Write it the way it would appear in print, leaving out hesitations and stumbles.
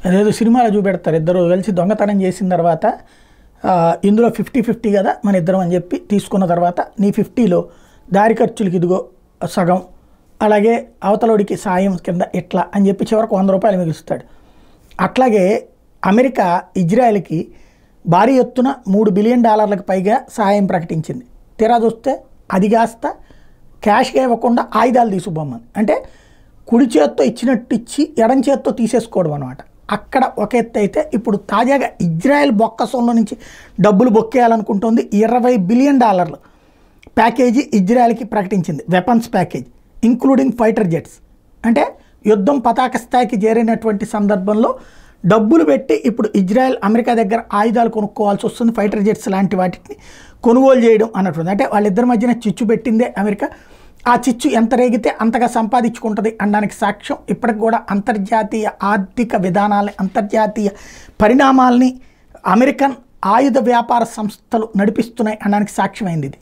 అదేదో సినిమాలో చూపెడతారు, ఇద్దరు కలిసి దొంగతనం చేసిన తర్వాత ఇందులో 50-50 కదా మన ఇద్దరం అని చెప్పి తీసుకున్న తర్వాత నీ 50లో దారి ఖర్చులకి ఇదిగో సగం, అలాగే అవతలోడికి సాయం కింద ఇట్లా అని చెప్పి చివరికి ₹100 మిగులుస్తాడు. అట్లాగే అమెరికా ఇజ్రాయెల్కి భారీ ఎత్తున $3 బిలియన్ పైగా సహాయం ప్రకటించింది. తీరా చూస్తే అది కాస్త క్యాష్గా ఇవ్వకుండా ఆయుధాలు తీసుకుపోమని, అంటే కుడి చేత్తో ఇచ్చినట్టు ఇచ్చి ఎడం చేత్తో తీసేసుకోవడం అనమాట. అక్కడ ఒక ఎత్తు అయితే ఇప్పుడు తాజాగా ఇజ్రాయెల్ బొక్కసంలో నుంచి డబ్బులు బొక్కేయాలనుకుంటోంది. $20 బిలియన్ ప్యాకేజీ ఇజ్రాయెల్కి ప్రకటించింది, weapons package including fighter jets. అంటే యుద్ధం పతాక స్థాయికి చేరినటువంటి సందర్భంలో డబ్బులు పెట్టి ఇప్పుడు ఇజ్రాయెల్ అమెరికా దగ్గర ఆయుధాలు కొనుక్కోవాల్సి వస్తుంది, ఫైటర్ జెట్స్ లాంటి వాటిని కొనుగోలు చేయడం అన్నట్టుంది. అంటే వాళ్ళిద్దరి మధ్యన చిచ్చు పెట్టిందే అమెరికా. ఆ చిచ్చు ఎంత రేగితే అంతగా సంపాదించుకుంటుంది అనడానికి సాక్ష్యం ఇప్పటికి కూడా అంతర్జాతీయ ఆర్థిక విధానాలని, అంతర్జాతీయ పరిణామాలని అమెరికన్ ఆయుధ వ్యాపార సంస్థలు నడిపిస్తున్నాయి అనడానికి సాక్ష్యమైంది ఇది.